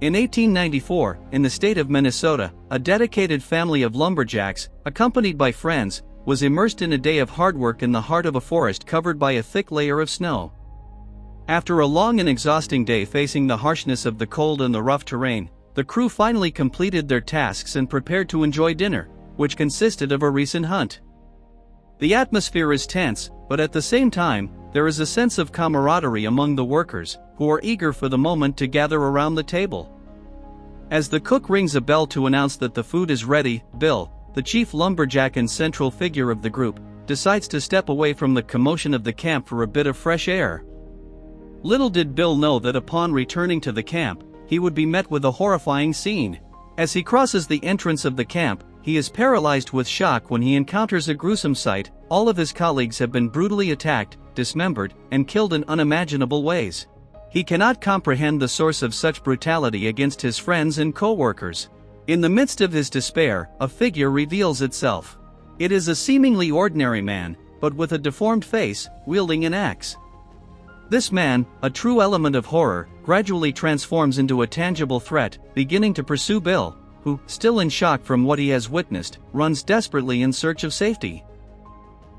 In 1894, in the state of Minnesota, a dedicated family of lumberjacks, accompanied by friends, was immersed in a day of hard work in the heart of a forest covered by a thick layer of snow. After a long and exhausting day facing the harshness of the cold and the rough terrain, the crew finally completed their tasks and prepared to enjoy dinner, which consisted of a recent hunt. The atmosphere is tense, but at the same time, there is a sense of camaraderie among the workers, who are eager for the moment to gather around the table. As the cook rings a bell to announce that the food is ready, Bill, the chief lumberjack and central figure of the group, decides to step away from the commotion of the camp for a bit of fresh air. Little did Bill know that upon returning to the camp, he would be met with a horrifying scene. As he crosses the entrance of the camp, he is paralyzed with shock when he encounters a gruesome sight. All of his colleagues have been brutally attacked, dismembered, and killed in unimaginable ways. He cannot comprehend the source of such brutality against his friends and co-workers. In the midst of his despair, a figure reveals itself. It is a seemingly ordinary man, but with a deformed face, wielding an axe. This man, a true element of horror, gradually transforms into a tangible threat, beginning to pursue Bill, who, still in shock from what he has witnessed, runs desperately in search of safety.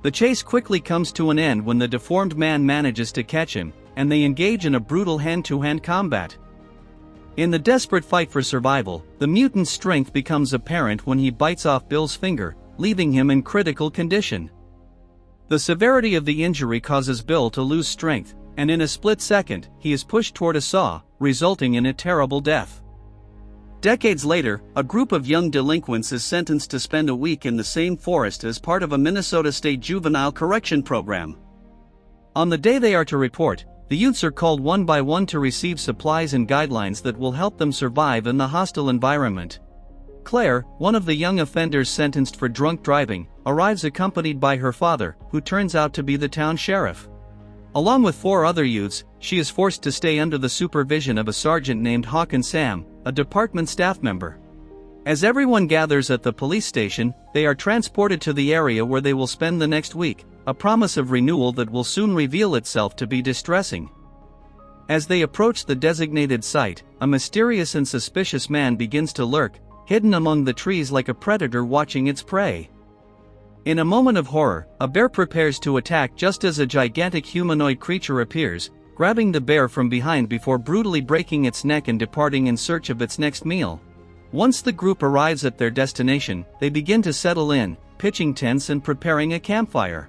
The chase quickly comes to an end when the deformed man manages to catch him, and they engage in a brutal hand-to-hand combat. In the desperate fight for survival, the mutant's strength becomes apparent when he bites off Bill's finger, leaving him in critical condition. The severity of the injury causes Bill to lose strength, and in a split second, he is pushed toward a saw, resulting in a terrible death. Decades later, a group of young delinquents is sentenced to spend a week in the same forest as part of a Minnesota state juvenile correction program. On the day they are to report, the youths are called one by one to receive supplies and guidelines that will help them survive in the hostile environment. Claire, one of the young offenders sentenced for drunk driving, arrives accompanied by her father, who turns out to be the town sheriff. Along with 4 other youths, she is forced to stay under the supervision of a sergeant named Hawkins Sam, a department staff member. As everyone gathers at the police station, they are transported to the area where they will spend the next week, a promise of renewal that will soon reveal itself to be distressing. As they approach the designated site, a mysterious and suspicious man begins to lurk, hidden among the trees like a predator watching its prey. In a moment of horror, a bear prepares to attack just as a gigantic humanoid creature appears, grabbing the bear from behind before brutally breaking its neck and departing in search of its next meal. Once the group arrives at their destination, they begin to settle in, pitching tents and preparing a campfire.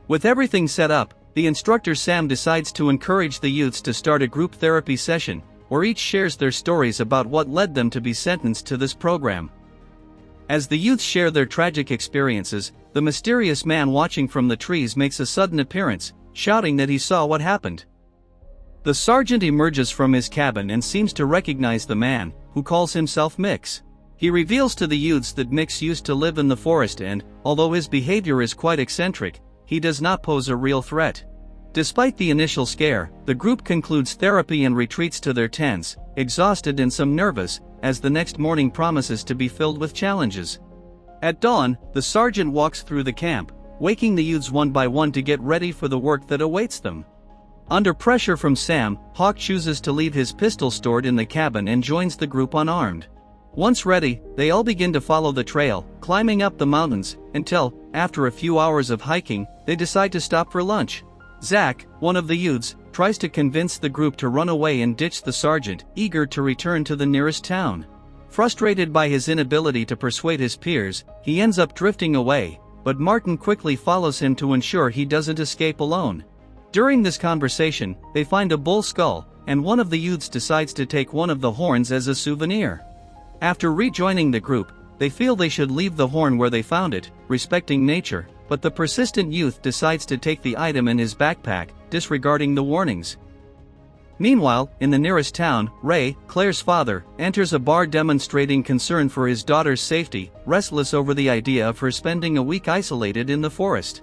With everything set up, the instructor Sam decides to encourage the youths to start a group therapy session, where each shares their stories about what led them to be sentenced to this program. As the youths share their tragic experiences, the mysterious man watching from the trees makes a sudden appearance, shouting that he saw what happened. The sergeant emerges from his cabin and seems to recognize the man, who calls himself Mix. He reveals to the youths that Mix used to live in the forest and, although his behavior is quite eccentric, he does not pose a real threat. Despite the initial scare, the group concludes therapy and retreats to their tents, exhausted and some nervous, as the next morning promises to be filled with challenges. At dawn, the sergeant walks through the camp, waking the youths one by one to get ready for the work that awaits them. Under pressure from Sam, Hawk chooses to leave his pistol stored in the cabin and joins the group unarmed. Once ready, they all begin to follow the trail, climbing up the mountains, until, after a few hours of hiking, they decide to stop for lunch. Zach, one of the youths, tries to convince the group to run away and ditch the sergeant, eager to return to the nearest town. Frustrated by his inability to persuade his peers, he ends up drifting away, but Martin quickly follows him to ensure he doesn't escape alone. During this conversation, they find a bull skull, and one of the youths decides to take one of the horns as a souvenir. After rejoining the group, they feel they should leave the horn where they found it, respecting nature, but the persistent youth decides to take the item in his backpack, disregarding the warnings. Meanwhile, in the nearest town, Ray, Claire's father, enters a bar demonstrating concern for his daughter's safety, restless over the idea of her spending a week isolated in the forest.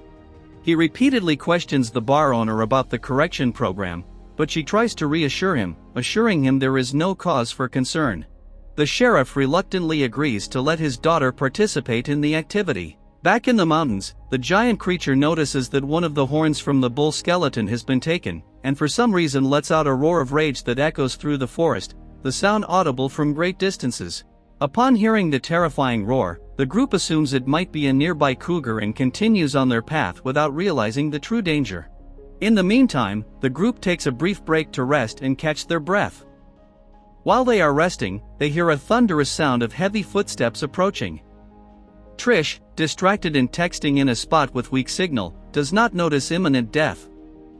He repeatedly questions the bar owner about the correction program, but she tries to reassure him, assuring him there is no cause for concern. The sheriff reluctantly agrees to let his daughter participate in the activity. Back in the mountains, the giant creature notices that one of the horns from the bull skeleton has been taken, and for some reason lets out a roar of rage that echoes through the forest, the sound audible from great distances. Upon hearing the terrifying roar, the group assumes it might be a nearby cougar and continues on their path without realizing the true danger. In the meantime, the group takes a brief break to rest and catch their breath. While they are resting, they hear a thunderous sound of heavy footsteps approaching. Trish, distracted and texting in a spot with weak signal, does not notice imminent death.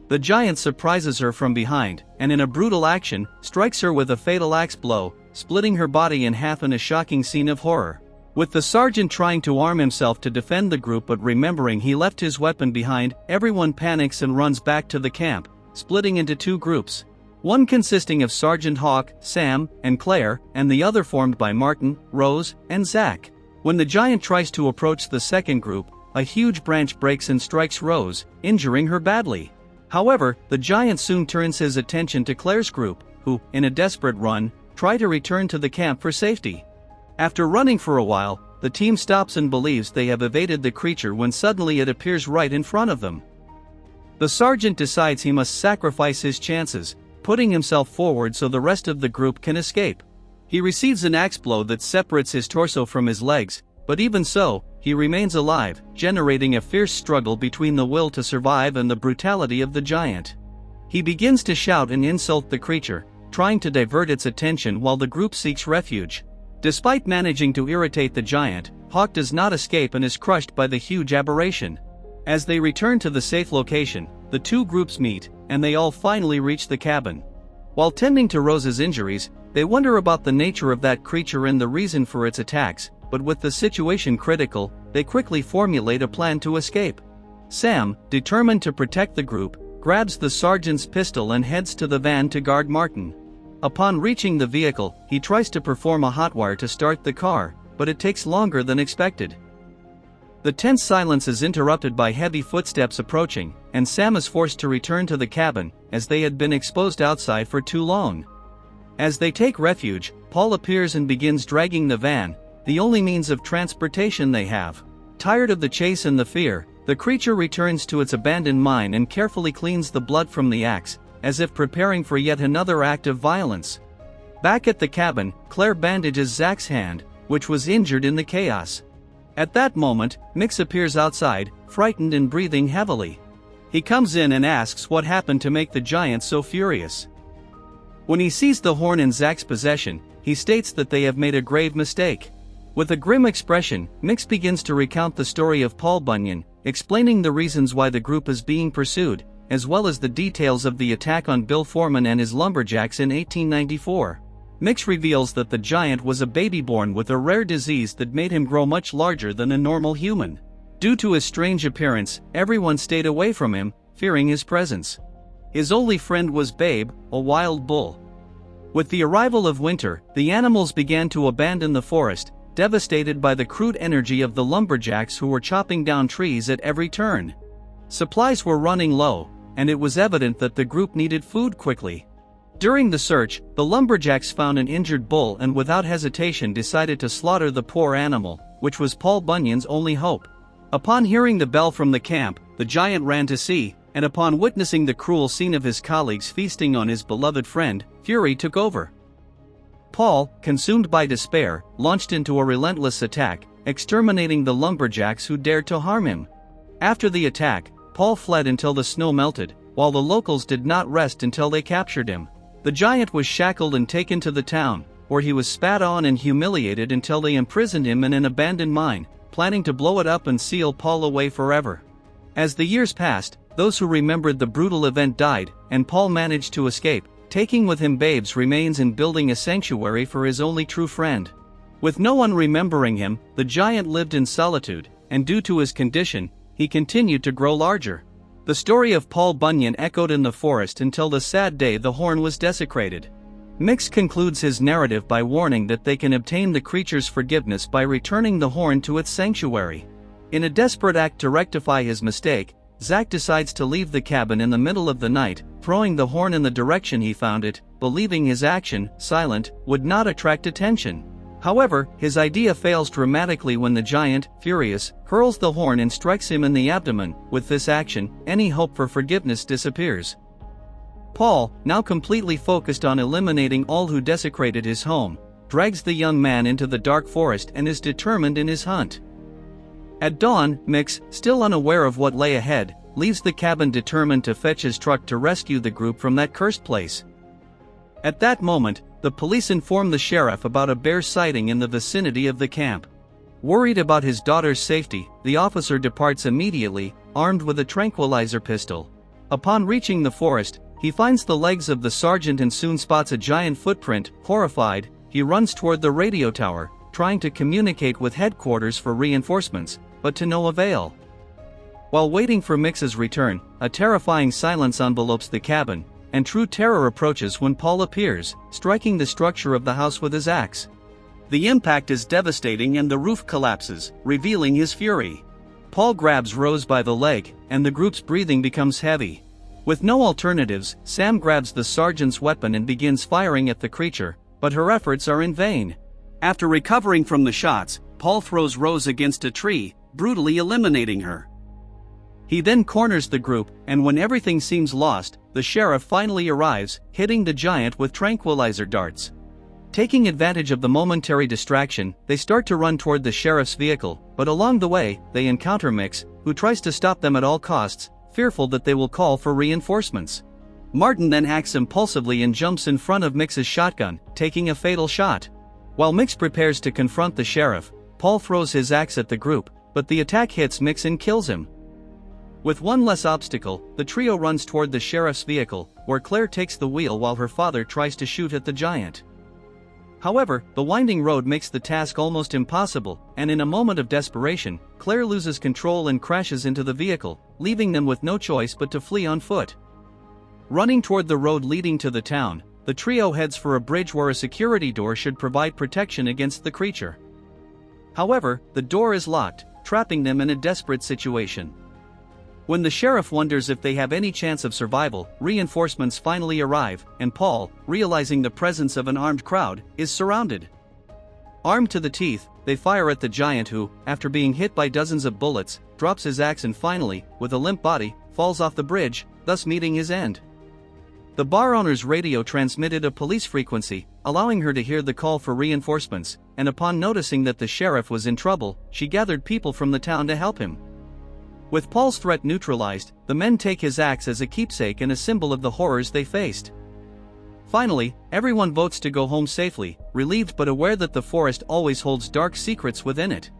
The giant surprises her from behind, and in a brutal action, strikes her with a fatal axe blow, splitting her body in half in a shocking scene of horror. With the sergeant trying to arm himself to defend the group but remembering he left his weapon behind, everyone panics and runs back to the camp, splitting into two groups. One consisting of Sergeant Hawk, Sam, and Claire, and the other formed by Martin, Rose, and Zach. When the giant tries to approach the second group, a huge branch breaks and strikes Rose, injuring her badly. However, the giant soon turns his attention to Claire's group, who, in a desperate run, try to return to the camp for safety. After running for a while, the team stops and believes they have evaded the creature when suddenly it appears right in front of them. The sergeant decides he must sacrifice his chances, putting himself forward so the rest of the group can escape. He receives an axe blow that separates his torso from his legs, but even so, he remains alive, generating a fierce struggle between the will to survive and the brutality of the giant. He begins to shout and insult the creature, trying to divert its attention while the group seeks refuge. Despite managing to irritate the giant, Hawk does not escape and is crushed by the huge aberration. As they return to the safe location, the two groups meet, and they all finally reach the cabin. While tending to Rose's injuries, they wonder about the nature of that creature and the reason for its attacks, but with the situation critical, they quickly formulate a plan to escape. Sam, determined to protect the group, grabs the sergeant's pistol and heads to the van to guard Martin. Upon reaching the vehicle, he tries to perform a hotwire to start the car, but it takes longer than expected. The tense silence is interrupted by heavy footsteps approaching, and Sam is forced to return to the cabin, as they had been exposed outside for too long. As they take refuge, Paul appears and begins dragging the van, the only means of transportation they have. Tired of the chase and the fear, the creature returns to its abandoned mine and carefully cleans the blood from the axe, as if preparing for yet another act of violence. Back at the cabin, Claire bandages Zach's hand, which was injured in the chaos. At that moment, Mix appears outside, frightened and breathing heavily. He comes in and asks what happened to make the giant so furious. When he sees the horn in Zach's possession, he states that they have made a grave mistake. With a grim expression, Mix begins to recount the story of Paul Bunyan, explaining the reasons why the group is being pursued, as well as the details of the attack on Bill Foreman and his lumberjacks in 1894. Mix reveals that the giant was a baby born with a rare disease that made him grow much larger than a normal human. Due to his strange appearance, everyone stayed away from him, fearing his presence. His only friend was Babe, a wild bull. With the arrival of winter, the animals began to abandon the forest, devastated by the crude energy of the lumberjacks who were chopping down trees at every turn. Supplies were running low, and it was evident that the group needed food quickly. During the search, the lumberjacks found an injured bull and without hesitation decided to slaughter the poor animal, which was Paul Bunyan's only hope. Upon hearing the bell from the camp, the giant ran to see, and upon witnessing the cruel scene of his colleagues feasting on his beloved friend, fury took over. Paul, consumed by despair, launched into a relentless attack, exterminating the lumberjacks who dared to harm him. After the attack, Paul fled until the snow melted, while the locals did not rest until they captured him. The giant was shackled and taken to the town, where he was spat on and humiliated until they imprisoned him in an abandoned mine, planning to blow it up and seal Paul away forever. As the years passed, those who remembered the brutal event died, and Paul managed to escape, taking with him Babe's remains and building a sanctuary for his only true friend. With no one remembering him, the giant lived in solitude, and due to his condition, he continued to grow larger. The story of Paul Bunyan echoed in the forest until the sad day the horn was desecrated. Mix concludes his narrative by warning that they can obtain the creature's forgiveness by returning the horn to its sanctuary. In a desperate act to rectify his mistake, Zach decides to leave the cabin in the middle of the night, throwing the horn in the direction he found it, believing his action, silent, would not attract attention. However, his idea fails dramatically when the giant, furious, hurls the horn and strikes him in the abdomen. With this action, any hope for forgiveness disappears. Paul, now completely focused on eliminating all who desecrated his home, drags the young man into the dark forest and is determined in his hunt. At dawn, Mix, still unaware of what lay ahead, leaves the cabin determined to fetch his truck to rescue the group from that cursed place. At that moment, the police inform the sheriff about a bear sighting in the vicinity of the camp. Worried about his daughter's safety, the officer departs immediately, armed with a tranquilizer pistol. Upon reaching the forest, he finds the legs of the sergeant and soon spots a giant footprint. Horrified, he runs toward the radio tower, trying to communicate with headquarters for reinforcements, but to no avail. While waiting for Mix's return, a terrifying silence envelopes the cabin, and true terror approaches when Paul appears, striking the structure of the house with his axe. The impact is devastating and the roof collapses, revealing his fury. Paul grabs Rose by the leg, and the group's breathing becomes heavy. With no alternatives, Sam grabs the sergeant's weapon and begins firing at the creature, but her efforts are in vain. After recovering from the shots, Paul throws Rose against a tree, brutally eliminating her. He then corners the group, and when everything seems lost, the sheriff finally arrives, hitting the giant with tranquilizer darts. Taking advantage of the momentary distraction, they start to run toward the sheriff's vehicle, but along the way, they encounter Mix, who tries to stop them at all costs, fearful that they will call for reinforcements. Martin then acts impulsively and jumps in front of Mix's shotgun, taking a fatal shot. While Mix prepares to confront the sheriff, Paul throws his axe at the group, but the attack hits Mix and kills him. With one less obstacle, the trio runs toward the sheriff's vehicle, where Claire takes the wheel while her father tries to shoot at the giant. However, the winding road makes the task almost impossible, and in a moment of desperation, Claire loses control and crashes into the vehicle, leaving them with no choice but to flee on foot. Running toward the road leading to the town, the trio heads for a bridge where a security door should provide protection against the creature. However, the door is locked, trapping them in a desperate situation. When the sheriff wonders if they have any chance of survival, reinforcements finally arrive, and Paul, realizing the presence of an armed crowd, is surrounded. Armed to the teeth, they fire at the giant who, after being hit by dozens of bullets, drops his axe and finally, with a limp body, falls off the bridge, thus meeting his end. The bar owner's radio transmitted a police frequency, allowing her to hear the call for reinforcements, and upon noticing that the sheriff was in trouble, she gathered people from the town to help him. With Paul's threat neutralized, the men take his axe as a keepsake and a symbol of the horrors they faced. Finally, everyone votes to go home safely, relieved but aware that the forest always holds dark secrets within it.